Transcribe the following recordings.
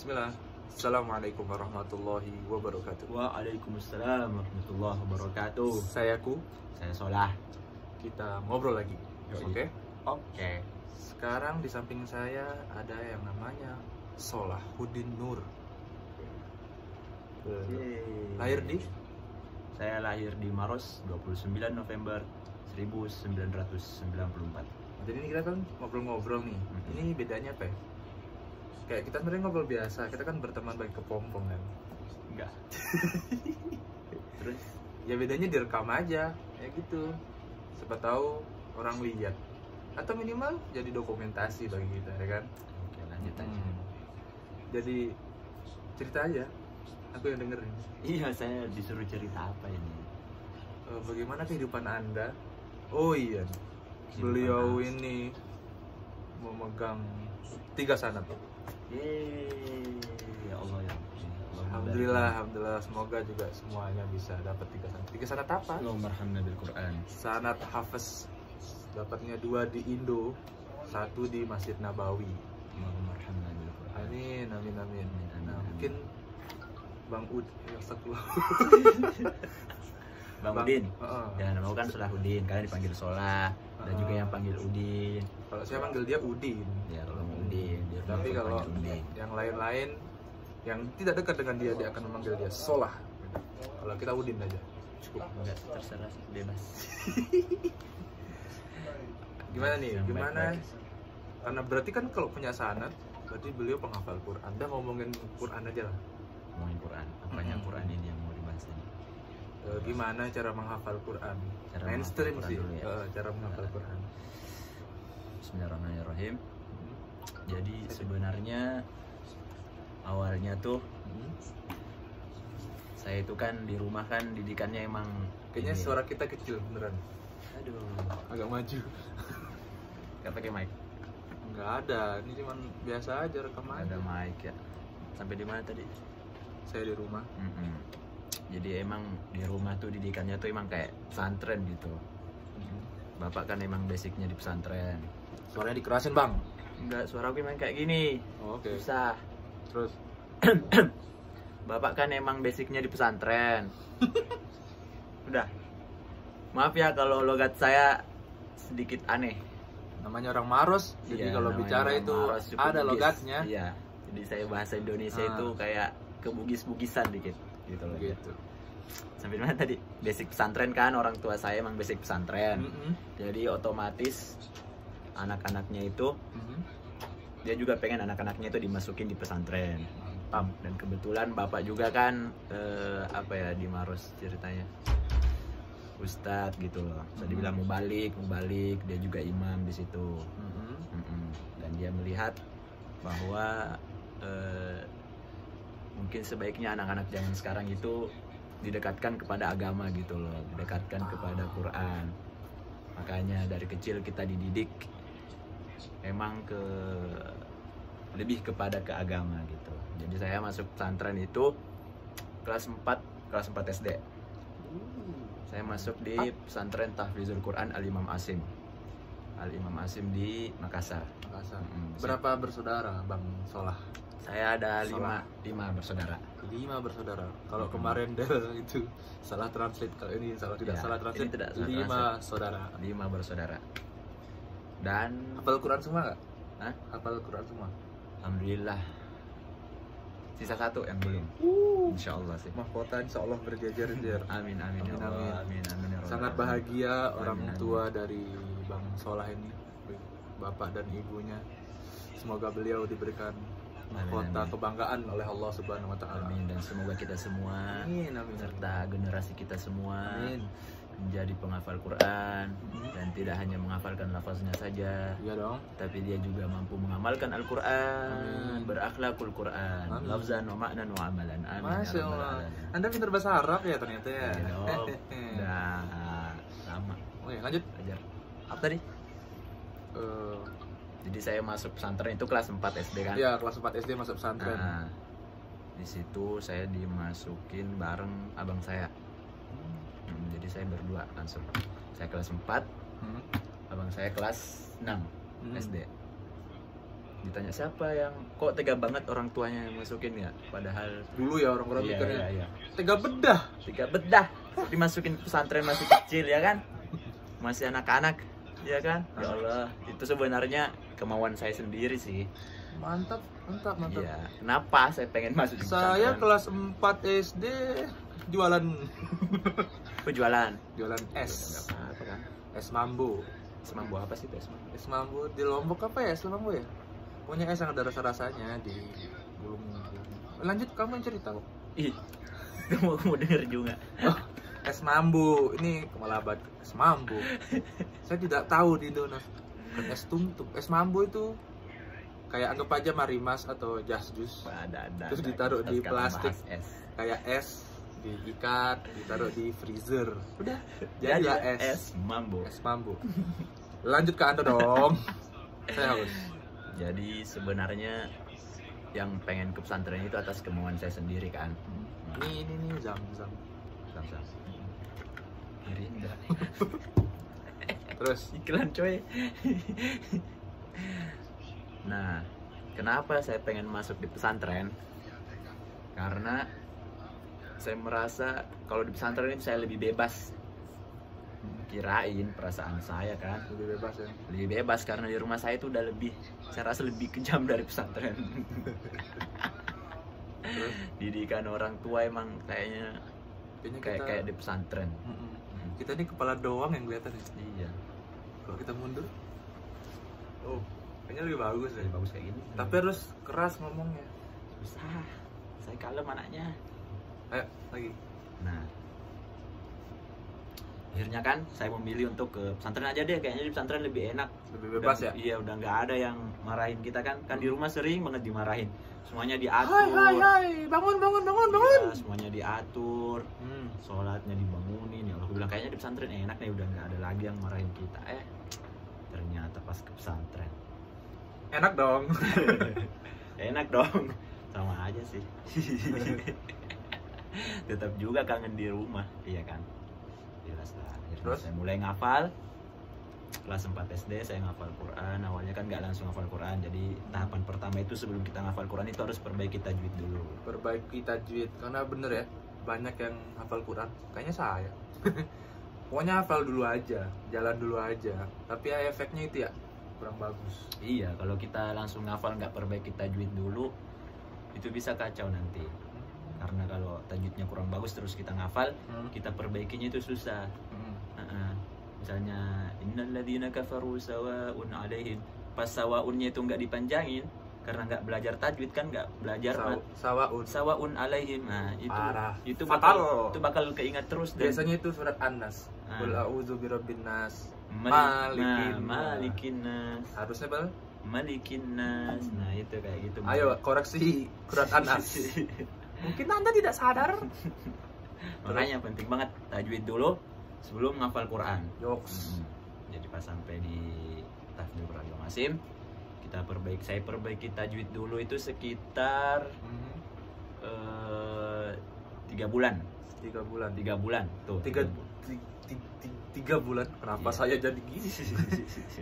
Bismillah. Assalamualaikum warahmatullahi wabarakatuh. Waalaikumsalam warahmatullahi wabarakatuh. Saya Ku, Saya Solah. kita ngobrol lagi. Yoi. Oke. Oke. Sekarang di samping saya ada yang namanya Solahuddin Nur. Lahir di? Saya lahir di Maros 29 November 1994. Jadi ini kita kan ngobrol-ngobrol nih. Ini bedanya apa ya? Kayak kita sebenarnya ngobrol biasa, kita kan berteman baik kepompong kan. Enggak. Terus Ya bedanya direkam aja, ya gitu. Siapa tahu orang lihat. Atau minimal jadi dokumentasi bagi kita, ya kan? oke, lanjut aja. Jadi cerita aja, aku yang dengerin. Iya, saya disuruh cerita apa ini? Bagaimana kehidupan Anda? Oh iya, Kehidupan beliau apa? ini memegang 3 sanad. Yeay, ya Allah ya. Alhamdulillah, semoga juga semuanya bisa dapat 3 sanad. 3 sanad apa? Allahumma arhamna bil Quran. Sanad Hafiz, dapatnya 2 di Indo, 1 di Masjid Nabawi. Allahumma arhamna bil Quran. Amin, amin, amin. Nah, Amin. mungkin Bang Ud, ya astagfirullah. Bang Udin. Heeh. Ya, nama kan Solahuddin, kalian dipanggil Solah. Ada juga yang panggil Udin. Kalau saya panggil dia Udin. Ya, kalau Udin. Dia Tapi panggil kalau Udin. yang lain-lain yang tidak dekat dengan dia akan memanggil dia Solah. Kalau kita Udin aja cukup. Enggak, terserah sih, bebas. Gimana nih? Yang Gimana? baik-baik. Karena berarti kan kalau punya sanad, berarti beliau penghafal Quran. Anda ngomongin Quran aja lah. Ngomongin Quran. Apanya Quran ini yang mau dibahas ini? Gimana cara menghafal Quran? Cara Mainstream menghafal sih. Quran dulu ya. Cara menghafal Quran. Bismillahirrahmanirrahim. Jadi sebenarnya awalnya tuh saya itu kan di rumah kan didikannya emang Kayaknya ini. suara kita kecil beneran. Aduh, Agak maju. nggak pakai mic. Nggak ada. Ini cuman biasa aja rekam Nggak aja. ada mic ya. Sampai di mana tadi? Saya di rumah. Jadi emang di rumah tuh didikannya tuh emang kayak pesantren gitu. Bapak kan emang basicnya di pesantren. Suaranya dikerasin, Bang. Enggak, suara gue emang kayak gini. Oh, oke. Susah. Terus Bapak kan emang basicnya di pesantren. Udah. Maaf ya kalau logat saya sedikit aneh. namanya orang Maros, jadi Iya, kalau namanya bicara orang itu Maros, suku ada Bugis. logatnya. Iya. Jadi saya bahasa Indonesia Ah. itu kayak kebugis-bugisan dikit gitu loh. Gitu. Sampai mana tadi? Basic pesantren kan, orang tua saya emang basic pesantren. Mm-mm. Jadi otomatis anak-anaknya itu Mhm. dia juga pengen anak-anaknya itu dimasukin di pesantren. Mantap. Dan kebetulan bapak juga kan apa ya di Maros ceritanya Ustadz gitu loh. Bisa dibilang mau balik, dia juga imam di situ. Mhm. Dan dia melihat bahwa mungkin sebaiknya anak-anak zaman sekarang itu didekatkan kepada agama gitu loh, didekatkan kepada Quran. Makanya dari kecil kita dididik emang lebih kepada ke agama gitu. Jadi saya masuk pesantren itu kelas 4 SD. Saya masuk di pesantren Tahfizul Quran Al-Imam Asim di Makassar. Makassar. Mm-mm. Berapa bersaudara, Bang Solah? Saya ada Solah. 5 bersaudara. 5 bersaudara. Kalau kemarin Del itu salah translate, kalau ini tidak Ya, salah ini translate. tidak salah 5 saudara. 5 bersaudara. Dan Hafal Quran semua nggak? Hah? Hafal Quran semua. alhamdulillah sisa 1 yang belum. Insya Allah sih. Mahkota insya Allah berjejer-jejer. Amin amin ya Allah. Amin amin ya Allah. Sangat bahagia orang Amin, amin. tua dari Bang Solah ini, bapak dan ibunya. Semoga beliau diberikan mahkota amin. kebanggaan oleh Allah Subhanahu wa taala. Amin, dan semoga kita semua Amin, amin. serta generasi kita semua Amin. menjadi penghafal Quran dan tidak hanya menghafalkan lafaznya saja, Iya dong. tapi dia juga mampu mengamalkan Al-Quran, Amin. berakhlakul Quran, Amin. lafzan wa ma'nan wa amalan. Amin. Masya ya rabbal Allah. alamin. Anda pintar bahasa Arab ya ternyata ya. Iya dong. Udah lama Oke, lanjut. ajar. Apa tadi? Eh, Jadi saya masuk pesantren itu kelas 4 SD kan. Iya, kelas 4 SD masuk pesantren. Nah, di situ saya dimasukin bareng abang saya. Jadi saya berdua langsung. Saya kelas 4, Hmm. abang saya kelas 6 Hmm. SD. Ditanya siapa yang kok tega banget orang tuanya yang masukin ya, padahal Dulu ya orang-orang iya, mikirnya iya. tega bedah. Tiga bedah dimasukin pesantren masih kecil ya kan, masih anak-anak ya kan. Ya Allah, itu sebenarnya kemauan saya sendiri sih. Mantap, mantap, mantap. Iya, kenapa saya pengen masuk di Saya pesantren? kelas 4 SD jualan Jualan jualan nggak es. apa-apa kan. Es mambo. Semambu apa sih itu es mambu? Es mambo di Lombok apa ya? Es mambo ya? Punya es yang ada rasa-rasanya di gulung. Lanjut kamu yang cerita kok. Ih, mau denger juga. Oh, es mambo. Ini kemalabat es mambo. Saya tidak tahu di Indonesia. Bukan es tumtum. Es mambo itu kayak anggap aja marimas atau jas jus. Ada Terus ditaruh di sekarang plastik. bahas es. Kayak es diikat, ditaruh di freezer. Udah, Jadi jadilah es mambo. Es mambo. Lanjut ke Anda dong. Saya haus. Jadi sebenarnya yang pengen ke pesantren itu atas kemauan saya sendiri kan. Ini zam. Sam. Mirinda. Terus Iklan coy. Nah, kenapa saya pengen masuk di pesantren? Karena saya merasa kalau di pesantren ini saya lebih bebas. Kirain perasaan saya kan lebih bebas ya. lebih bebas karena di rumah saya itu udah lebih, saya rasa lebih kejam dari pesantren. Terus Didikan orang tua emang kayaknya kayaknya kita kayak di pesantren. Mm-mm. Kita ini kepala doang yang kelihatan ya. Iya, Kalau kita mundur, oh, kayaknya lebih bagus ya. lebih bagus kayak gini. Tapi harus keras ngomongnya. susah, saya kalem anaknya. Ayo lagi. Nah, akhirnya kan saya memilih untuk ke pesantren aja deh, kayaknya di pesantren lebih enak. Lebih bebas Udah- ya. Iya, udah nggak ada yang marahin kita kan. Kan di rumah sering banget dimarahin. Semuanya diatur. Hai, bangun. Iya, semuanya diatur. Hmm. Sholatnya dibangunin. Ya Allah, aku bilang kayaknya di pesantren enak nih, udah nggak ada lagi yang marahin kita. Ternyata pas ke pesantren Enak dong. enak dong. Sama aja sih. Tetap juga kangen di rumah, iya kan. Jelas lah. Akhirnya Terus? saya mulai ngafal. Kelas 4 SD saya ngafal Quran. Awalnya kan nggak langsung ngafal Quran. Jadi tahapan pertama itu sebelum kita ngafal Quran itu harus perbaiki tajwid dulu. Perbaiki tajwid karena bener ya, banyak yang hafal Quran. Kayaknya saya. Pokoknya hafal dulu aja, jalan dulu aja. Tapi ya efeknya itu ya kurang bagus. Iya, kalau kita langsung ngafal nggak perbaiki tajwid dulu, itu bisa kacau nanti. Karena kalau tajwidnya kurang bagus terus kita ngafal, kita perbaikinya itu susah. Misalnya innalladzina kafaru sawa'un 'alaihim, pas sawaunnya itu nggak dipanjangin karena nggak belajar tajwid kan, nggak belajar Sawaun. sawa'un 'alaihim. Nah, Parah. itu Fatal. bakal keingat terus dan Biasanya itu surat An-Nas. Ah. Qul a'udzu birabbin nas. Malikin Malikin nas. Harusnya bal. Malikin nas. Nah, itu kayak gitu. Ayo koreksi surat An-Nas. Mungkin Anda tidak sadar. Makanya penting banget tajwid dulu sebelum ngafal Quran. Yoks. Jadi pas sampai di tahfidz Quran Masim, saya perbaiki tajwid dulu itu sekitar 3 bulan. 3 bulan. 3 bulan tuh. 3 bulan. Kenapa Iya. saya jadi gini?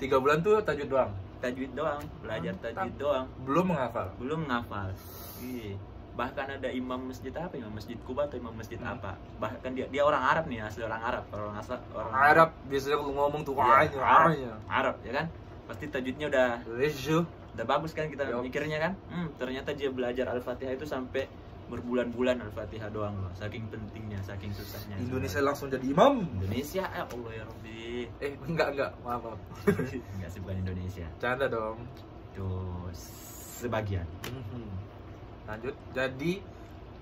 3 bulan tuh tajwid doang. Tajwid doang, belajar Mantap. tajwid doang, Belum menghafal. belum ngafal. Iya. Bahkan ada imam masjid apa, imam masjid Kuba atau imam masjid apa, bahkan dia orang Arab nih, asli orang Arab, orang Arab biasanya kalau ngomong tuh Iya, Arab. Arab ya kan, pasti tajwidnya udah Lejo. bagus kan, kita Yup. mikirnya kan. Ternyata dia belajar Al-Fatihah itu sampai berbulan-bulan Al-Fatihah doang loh, saking pentingnya, saking susahnya. Indonesia langsung jadi imam. Indonesia, ya Allah ya Rabbi. Enggak, maaf. Enggak sih, bukan Indonesia, Canda dong. itu sebagian. Lanjut. Jadi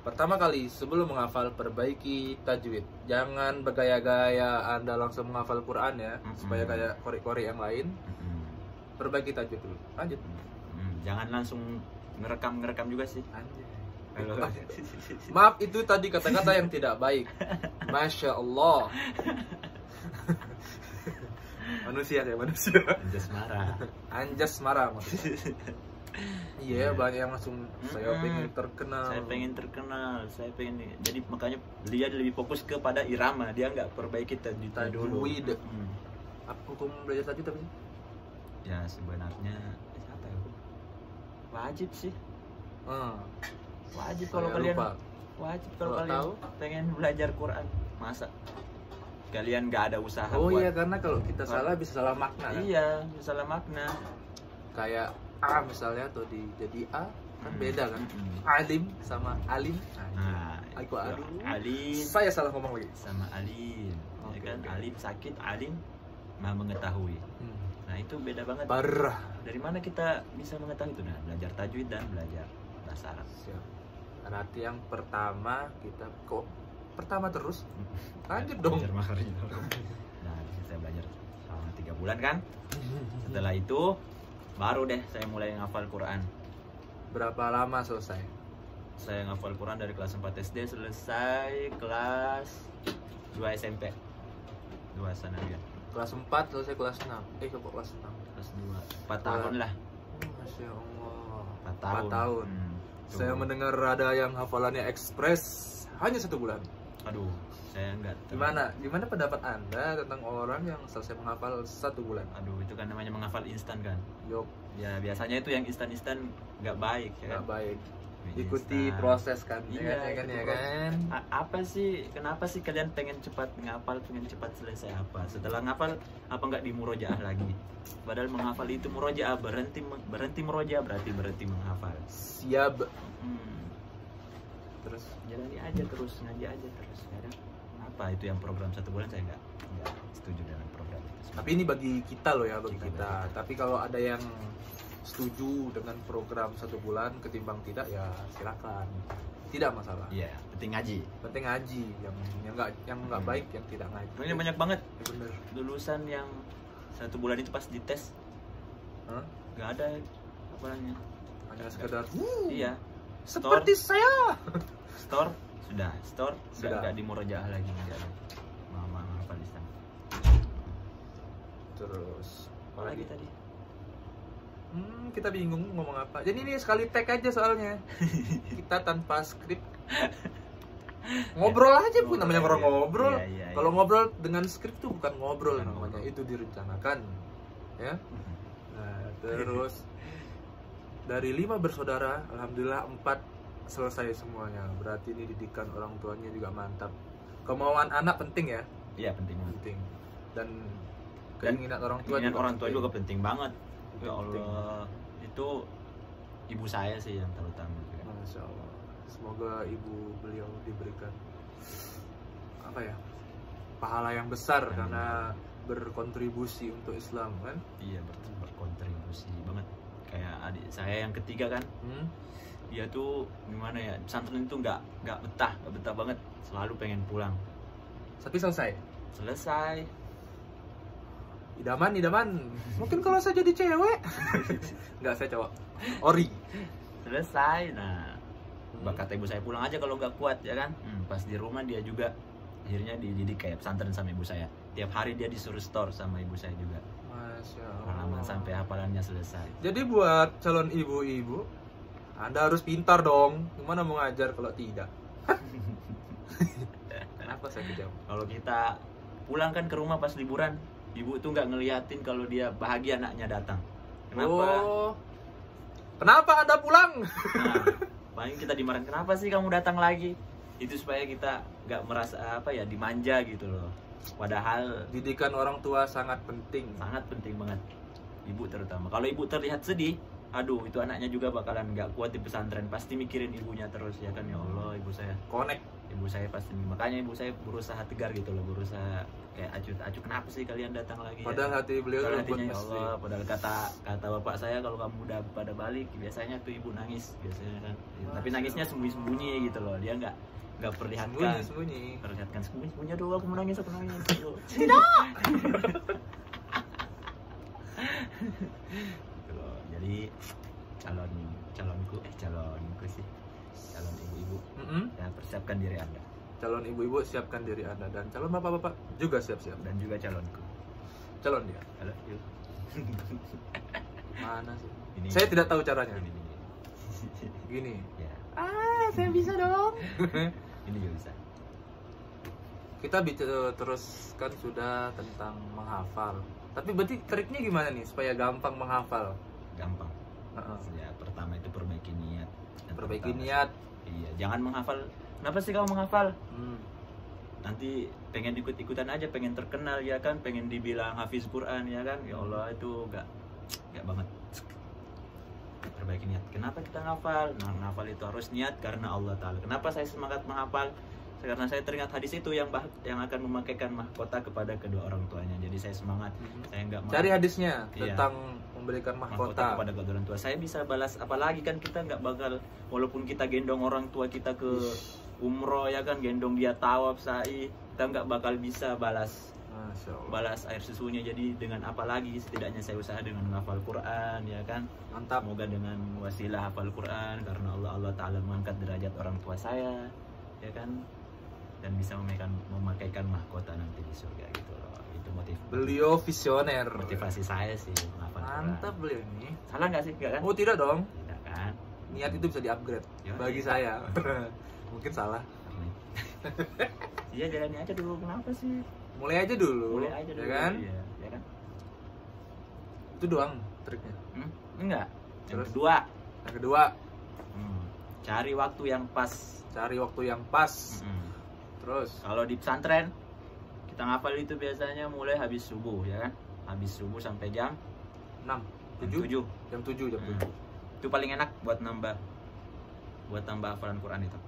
pertama kali sebelum menghafal perbaiki tajwid. Jangan bergaya-gaya Anda langsung menghafal Quran ya, supaya kayak kori-kori yang lain. Perbaiki tajwid dulu. Lanjut. Jangan langsung ngerekam juga sih. Anjir. Kalau Maaf, itu tadi kata-kata yang tidak baik. Masya Allah. Manusia. Just marah. Anjas marah maksudnya. Iya, banyak yang langsung saya pengen terkenal. Saya pengen jadi makanya dia lebih fokus kepada irama, dia nggak perbaiki tajwidnya dulu. Tajwid. Aku belajar tajwid tapi Ya sebenarnya apa ya? Wajib sih. Hmm. Wajib kalau Saya kalian lupa. wajib kalau Kalau kalian tahu? pengen belajar Quran. Masa kalian nggak ada usaha Oh buat iya, karena kalau kita salah bisa salah makna kan? iya, salah makna. Kayak A misalnya atau jadi A kan beda kan? Mm-mm. Alim sama alim. Nah, Aku itu aduh. alim Saya salah ngomong lagi. sama alim, ya Oke, kan? oke. Alim sakit, alim maha mengetahui. Hmm. Nah, itu beda banget. Parah. Dari mana kita bisa mengetahui itu? Nah, belajar tajwid dan belajar bahasa Arab. Siap. Berarti yang pertama kita kok pertama terus? Lanjut dong. Belajar makhraj. Nah, saya belajar selama 3 bulan kan. Setelah itu baru deh saya mulai ngafal Quran. Berapa lama selesai? Saya ngafal Quran dari kelas 4 SD selesai kelas 2 SMP. 2 sanawiyah. Kelas 4 selesai kelas 6. Kok kelas 6? Kelas 2. 4 tahun lah. Masya Allah. 4 tahun. 4 tahun. Tuh. Saya mendengar ada yang hafalannya ekspres hanya 1 bulan. Aduh, saya enggak tahu. Gimana pendapat Anda tentang orang yang selesai menghafal 1 bulan? Aduh, itu kan namanya menghafal instan kan. Yok, Ya, biasanya itu yang instan-instan nggak baik ya nggak kan. baik. Instan. Ikuti proses kan, Iya, ya kan, ikuti ya proses. kan? Apa sih, kenapa sih kalian pengen cepat ngapal, pengen cepat selesai apa? Setelah ngapal, apa nggak di murojaah lagi? Padahal menghafal itu murojaah, berhenti murojaah berarti berhenti menghafal. Siap. Hmm, Terus jalani aja terus, ngaji aja terus, ya kan? Apa itu yang program 1 bulan saya nggak setuju dengan program itu. tapi ini bagi kita loh ya, bagi Kita, kita. bagi kita. Tapi kalau ada yang setuju dengan program 1 bulan ketimbang tidak, ya silakan. Tidak masalah. Iya, penting ngaji. Penting ngaji. Yang nggak baik yang tidak ngaji. Ini banyak banget Ya, bener. lulusan yang 1 bulan itu pas dites Hah? nggak ada apalanya. Hanya sekedar Iya, seperti saya. store Sudah. nggak di murojaah lagi, nggak ada. Mama apa di sana. Terus Apa lagi tadi? kita bingung ngomong apa. Jadi ini sekali tag aja soalnya. Kita tanpa skrip. Ngobrol aja pun, namanya orang ngobrol. Iya, iya, Kalau iya. ngobrol dengan skrip tuh bukan ngobrol Bukan namanya, ngobrol. itu direncanakan. Ya. Nah, terus dari 5 bersaudara, alhamdulillah 4 selesai semuanya. Berarti ini didikan orang tuanya juga mantap. Kemauan anak penting ya, Iya, penting banget. penting. Dan keinginan orang tua Keinginan orang tua penting. juga penting banget. Ya Penting. Allah, itu ibu saya sih yang terutama. Masya Allah. Semoga ibu beliau diberikan apa ya, pahala yang besar Amin. karena berkontribusi untuk Islam kan. Iya, berkontribusi banget. Kayak adik saya yang ketiga kan, dia tuh gimana ya, pesantren itu nggak betah banget, selalu pengen pulang. Tapi selesai. Idaman. Mungkin kalau saya jadi cewek. Nggak, saya cowok. Ori. Selesai. Nah, kata ibu saya pulang aja kalau nggak kuat ya kan. Pas di rumah dia juga akhirnya dididik kayak pesantren sama ibu saya. Tiap hari dia disuruh store sama ibu saya juga. Masya Halaman Allah. sampai hafalannya selesai. Jadi buat calon ibu-ibu, Anda harus pintar dong. Gimana mau ngajar kalau tidak? Kenapa saya kejam? Kalau kita pulang kan ke rumah pas liburan, ibu tuh nggak ngeliatin kalau dia bahagia anaknya datang. Kenapa? Oh, kenapa Anda pulang? Nah, paling kita dimarahin, kenapa sih kamu datang lagi? Itu supaya kita nggak merasa apa ya, dimanja gitu loh. Padahal Didikan orang tua sangat penting. sangat penting banget, ibu terutama. Kalau ibu terlihat sedih, aduh itu anaknya juga bakalan nggak kuat di pesantren, pasti mikirin ibunya terus ya kan. Ya Allah, ibu saya pasti, makanya ibu saya berusaha tegar gitu loh, berusaha kayak acu kenapa sih kalian datang lagi? Padahal hati beliau Padahal lembut hatinya, ya mesti. Allah, padahal kata bapak saya kalau kamu udah pada balik biasanya tuh ibu nangis biasanya kan. Tapi nangisnya sembunyi gitu loh, dia nggak perlihatkan. Sembunyi. Perlihatkan sembunyi, aduh aku menangis. Tidak. Gitu loh. Jadi calon ibu-ibu ya, persiapkan diri Anda, Calon ibu-ibu siapkan diri Anda, dan calon bapak-bapak juga siap-siap. dan juga calonku. Calon dia. I love you. Mana sih? Ini, Saya tidak tahu caranya. ini. Gini. Ya, Saya bisa dong. ini juga bisa. Kita bicara terus kan sudah tentang menghafal. Tapi berarti triknya gimana nih supaya gampang menghafal? Gampang. Ya, pertama itu perbaiki niat. Perbaiki niat. Iya, jangan menghafal. Kenapa sih kamu menghafal? Nanti pengen ikut-ikutan aja, pengen terkenal ya kan, pengen dibilang hafiz Quran ya kan. Ya Allah, itu gak banget. Perbaiki niat. Kenapa kita ngafal? Nah, ngafal itu harus niat karena Allah Ta'ala. Kenapa saya semangat menghafal? Karena saya teringat hadis itu yang akan memakaikan mahkota kepada kedua orang tuanya. Jadi saya semangat. Saya nggak mau cari hadisnya tentang memberikan mahkota kepada kedua orang tua. Saya bisa balas, apalagi kan kita nggak bakal, walaupun kita gendong orang tua kita ke umroh ya kan, gendong dia tawaf sa'i, kita nggak bakal bisa balas air susunya. Jadi dengan apa lagi, setidaknya saya usaha dengan menghafal Quran ya kan. Mantap. Semoga dengan wasilah hafal Quran karena Allah Ta'ala mengangkat derajat orang tua saya ya kan, dan bisa memakaikan mahkota nanti di surga gitu loh. Itu beliau visioner, motivasi saya sih menghafal Quran. Mantap beliau ini. Salah nggak sih? Nggak kan? Oh tidak dong. Tidak kan? Niat itu bisa di-upgrade bagi saya. Mungkin salah. Iya, jalani aja dulu. Kenapa sih? Mulai aja dulu. Ya kan? Iya, ya kan? Itu doang triknya. Enggak. Terus? Yang kedua. Cari waktu yang pas. Terus kalau di pesantren kita ngafal itu biasanya mulai habis subuh ya kan, habis subuh sampai jam 7. Jam 7. Itu paling enak buat nambah hafalan Quran itu,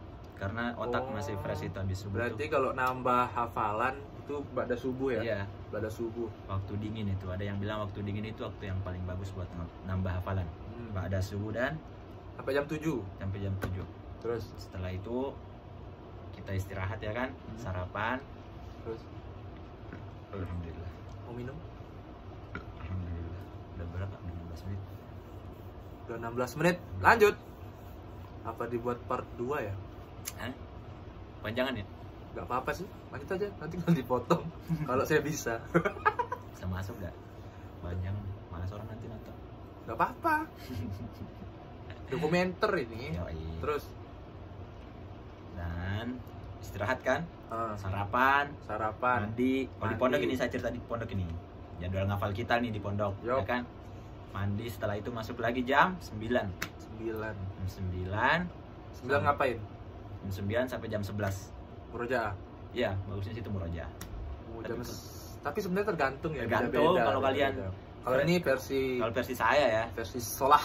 karena otak masih fresh itu habis subuh. Berarti kalau nambah hafalan itu pada subuh ya? Iya, pada subuh. Waktu dingin itu, ada yang bilang waktu dingin itu waktu yang paling bagus buat nambah hafalan. Pada subuh dan sampai jam 7. Terus setelah itu kita istirahat ya kan, sarapan. Terus alhamdulillah. Mau minum? Alhamdulillah. Udah berapa? 16 menit. Udah 16 menit. Lanjut. Apa dibuat part 2 ya? Panjangan ya? Gak apa-apa sih. Lanjut aja. Nanti kan dipotong. Kalau saya bisa. Bisa masuk gak? Panjang. Malas orang nanti nonton. Gak apa-apa. Dokumenter ini. Yoi. Terus dan istirahat kan, sarapan, mandi. Di pondok ini, saya cerita di pondok ini jadwal ngafal kita nih di pondok. Ya kan, mandi, setelah itu masuk lagi jam 9 ngapain? Jam 9 sampai jam 11 murojaah. Iya, bagusnya situ murojaah. Tapi sebenarnya tergantung ya, tergantung beda-beda, kalau kalian kalau ini versi saya ya, versi sholah.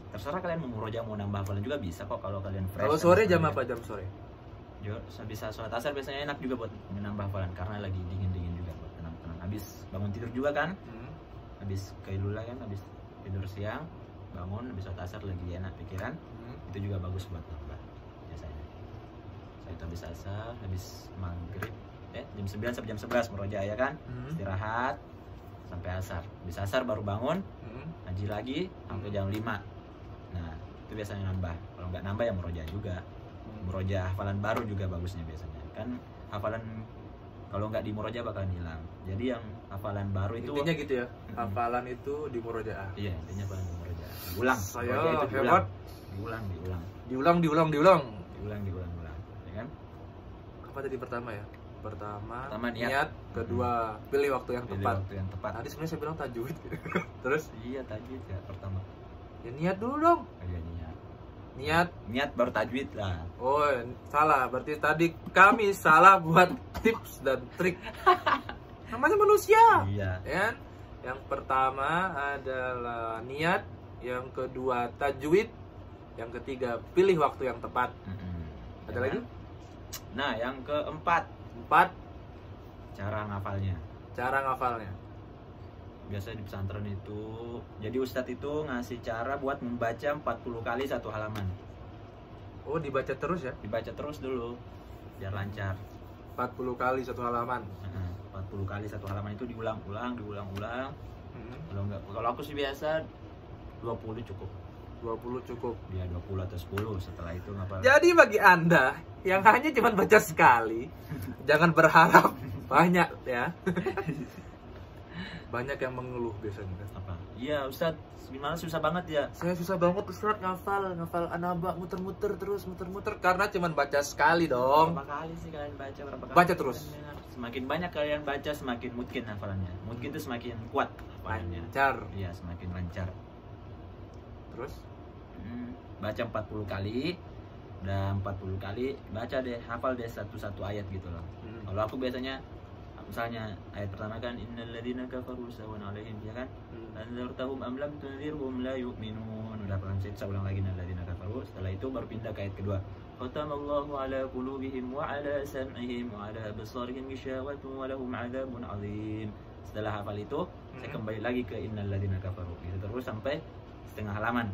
Terserah kalian mau murojaah, mau nambah hafalan juga bisa kok kalau kalian fresh. Kalau sore jam apa? Jam sore? Bisa sholat asar, biasanya enak juga buat menambah hafalan karena lagi dingin juga buat tenang-tenang. Habis bangun tidur juga kan, habis kailulah kan, habis tidur siang, bangun habis sholat asar lagi enak pikiran, itu juga bagus buat nambah biasanya. Saya itu habis asar, habis maghrib, jam 9 sampai jam 11 murojaah ya kan, istirahat sampai asar. Habis asar baru bangun, ngaji lagi sampai jam 5. Nah, itu biasanya nambah. Kalau nggak nambah ya murojaah juga. Murojaah hafalan baru juga bagusnya biasanya. Kan hafalan kalau nggak di murojaah bakalan hilang. Jadi yang hafalan baru itu intinya gitu ya. Hafalan itu di murojaah. Iya, intinya hafalan di murojaah. Diulang. Saya hebat. Diulang. Ya kan? Apa tadi pertama ya? Pertama niat, kedua pilih waktu yang tepat. Tadi sebenarnya saya bilang tajwid. Terus? Iya, tajwid ya pertama. Ya niat dulu dong. Iya, niat baru tajwid lah. Oh, salah. Berarti tadi kami salah buat tips dan trik. Namanya manusia. Iya. Ya? Yang pertama adalah niat, yang kedua tajwid, yang ketiga pilih waktu yang tepat. Ada lagi? Nah, yang keempat, cara ngafalnya. Biasa di pesantren itu, jadi ustadz itu ngasih cara buat membaca 40 kali satu halaman. Oh, dibaca terus ya? Dibaca terus dulu biar lancar. 40 kali satu halaman. 40 kali satu halaman itu diulang-ulang. Kalau aku sih biasa 20 cukup. 20 cukup. Dia 20 atau 10, setelah itu ngapal. Jadi bagi Anda yang hanya cuma baca sekali, jangan berharap banyak ya. Banyak yang mengeluh biasanya. Apa? Iya, Ustadz, gimana susah banget ya? Saya susah banget Ustadz ngafal anaba muter-muter karena cuma baca sekali dong. Berapa kali sih kalian baca? Baca terus. Semakin banyak kalian baca, semakin mungkin hafalannya. Mungkin itu semakin kuat hafalannya. Lancar. Iya, semakin lancar. Terus? Baca 40 kali. Dan 40 kali baca deh, hafal deh satu-satu ayat gitu loh. Kalau aku biasanya misalnya ayat pertama kan innal ladzina kafaru sawan alaihim, ya kan? Anzartahum am lam tunzirhum la yu'minun. Udah pernah saya ulang lagi innal ladzina kafaru. Setelah itu baru pindah ke ayat kedua. Khatamallahu ala qulubihim wa ala sam'ihim wa ala absarihim ghishawatun wa lahum 'adzabun 'adzim. Setelah hafal itu, saya kembali lagi ke innal ladzina kafaru. Gitu terus sampai setengah halaman.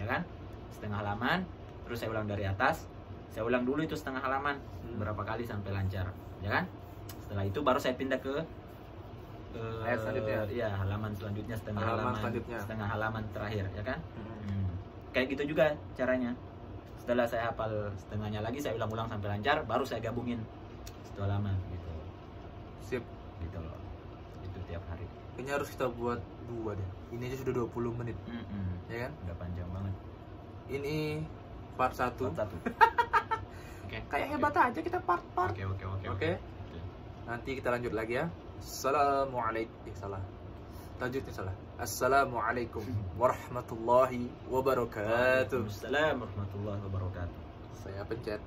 Ya kan? Setengah halaman. Terus saya ulang dari atas, saya ulang dulu itu setengah halaman berapa kali sampai lancar, ya kan? Setelah itu baru saya pindah ke ayat selanjutnya. Ya, halaman selanjutnya, setengah halaman terakhir, ya kan? Kayak gitu juga caranya. Setelah saya hafal setengahnya lagi, saya ulang-ulang sampai lancar, baru saya gabungin satu halaman gitu. Sip. Gitu loh. Itu tiap hari. Kayaknya harus kita buat 2 deh. Ini aja sudah 20 menit. Ya kan? Udah panjang banget. Ini part 1. Oke. Kayak hebat aja kita part-part. Oke. Nanti kita lanjut lagi ya. Assalamualaikum. Salah. Tajwidnya salah. Assalamualaikum warahmatullahi wabarakatuh. Waalaikumsalam warahmatullahi wabarakatuh. Saya pencet.